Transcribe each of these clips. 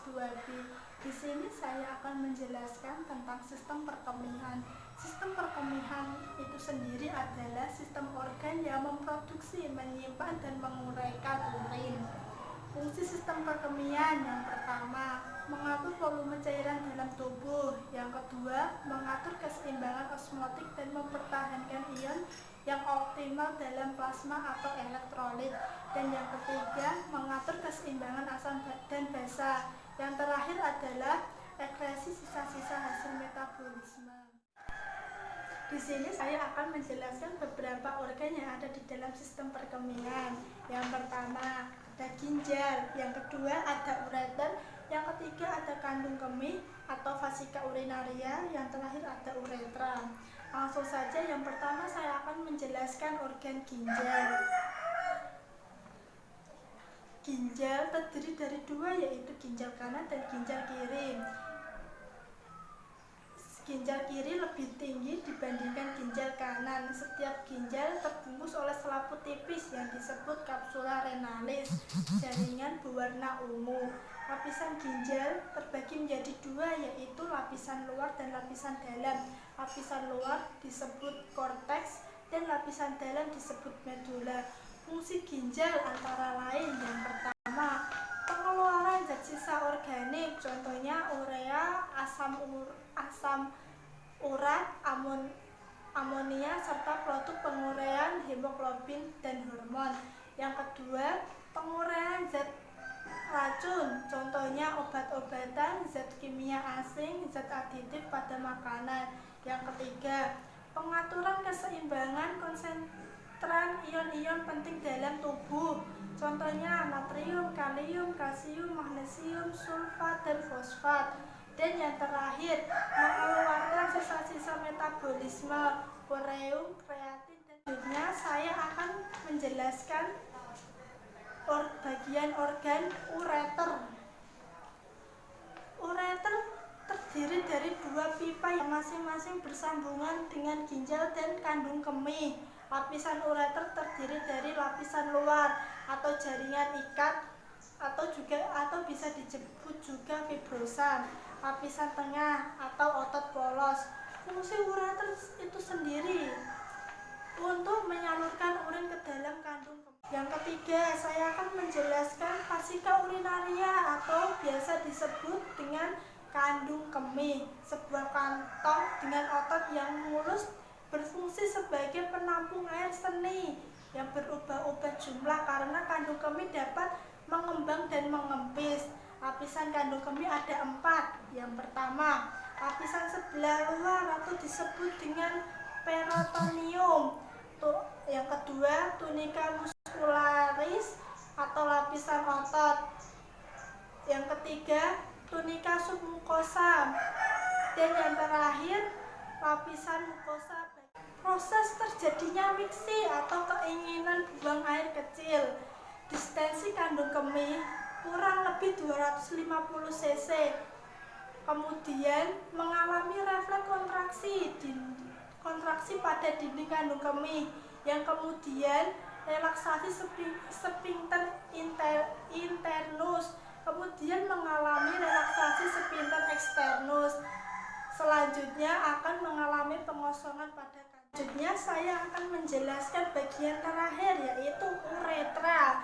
2B. Di sini saya akan menjelaskan tentang sistem perkemihan. Sistem perkemihan itu sendiri adalah sistem organ yang memproduksi, menyimpan, dan menguraikan urin. Fungsi sistem perkemihan yang pertama, mengatur volume cairan dalam tubuh. Yang kedua, mengatur keseimbangan osmotik dan mempertahankan ion yang optimal dalam plasma atau elektrolit. Dan yang ketiga, mengatur keseimbangan asam dan basa. Yang terakhir adalah ekskresi sisa-sisa hasil metabolisme. Di sini saya akan menjelaskan beberapa organ yang ada di dalam sistem perkemihan. Yang pertama ada ginjal, yang kedua ada ureter, yang ketiga ada kandung kemih atau fasika urinaria, yang terakhir ada uretra. Langsung saja, yang pertama saya akan menjelaskan organ ginjal. Ginjal terdiri dari dua, yaitu ginjal kanan dan ginjal kiri. Ginjal kiri lebih tinggi dibandingkan ginjal kanan. Setiap ginjal terbungkus oleh selaput tipis yang disebut kapsula renalis, jaringan berwarna ungu. Lapisan ginjal terbagi menjadi dua, yaitu lapisan luar dan lapisan dalam. Lapisan luar disebut korteks dan lapisan dalam disebut medula. Fungsi ginjal antara lain, yang pertama, pengeluaran zat sisa organik, contohnya urea, asam urat, amonia, serta produk penguraian hemoglobin dan hormon. Yang kedua, penguraian zat racun, contohnya obat-obatan, zat kimia asing, zat aditif pada makanan. Yang ketiga, pengaturan keseimbangan konsentran ion-ion penting dalam tubuh, contohnya natrium, kalium, kalsium, magnesium, sulfat, dan fosfat. Dan yang terakhir, mengeluarkan sisa-sisa metabolisme, ureum, kreatin, dan selanjutnya saya akan menjelaskan bagian organ ureter. Ureter terdiri dari dua pipa yang masing-masing bersambungan dengan ginjal dan kandung kemih. Lapisan ureter terdiri dari lapisan luar atau jaringan ikat atau bisa disebut juga fibrosa, lapisan tengah atau otot polos. Fungsi ureter itu sendiri untuk menyalurkan urin ke dalam kandung kemih. Yang ketiga, saya akan menjelaskan fasika urinaria atau biasa disebut dengan kandung kemih, sebuah kantong dengan otot yang mulus berfungsi sebagai penampung air seni yang berubah-ubah jumlah karena kandung kemih dapat mengembang dan mengempis. Lapisan kandung kemih ada 4. Yang pertama, lapisan sebelah luar atau disebut dengan peritoneum. Yang kedua, tunika muscularis atau lapisan otot. Yang ketiga, tunika submukosa. Dan yang terakhir, lapisan mukosa. Proses terjadinya miksi atau keinginan buang air kecil. Distensi kandung kemih kurang lebih 250 cc. Kemudian mengalami refleks kontraksi pada dinding kandung kemih, yang kemudian relaksasi sphincter internus, kemudian mengalami relaksasi sphincter externus. Selanjutnya akan mengalami pengosongan pada kandung. Selanjutnya saya akan menjelaskan bagian terakhir, yaitu uretra.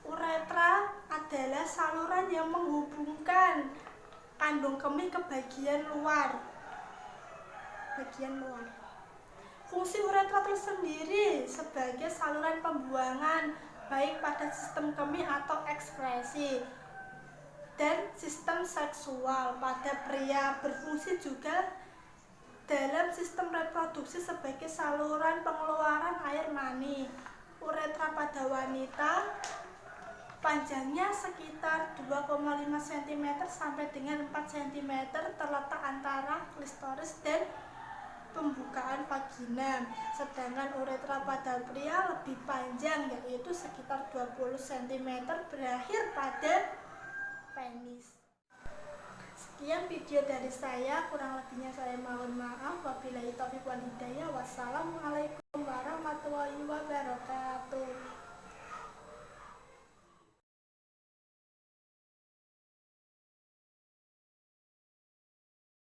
Uretra adalah saluran yang menghubungkan kandung kemih ke bagian luar. Fungsi uretra tersendiri sebagai saluran pembuangan baik pada sistem kemih atau ekskresi dan sistem seksual pada pria. Berfungsi juga dalam sistem reproduksi sebagai saluran pengeluaran air mani. Uretra pada wanita panjangnya sekitar 2,5 cm sampai dengan 4 cm, terletak antara klitoris dan pembukaan vagina. Sedangkan uretra pada pria lebih panjang, yaitu sekitar 20 cm, berakhir pada penis. Sekian video dari saya, kurang lebihnya saya mohon maaf. Wabillahi taufiq wal hidayah. Wassalamualaikum.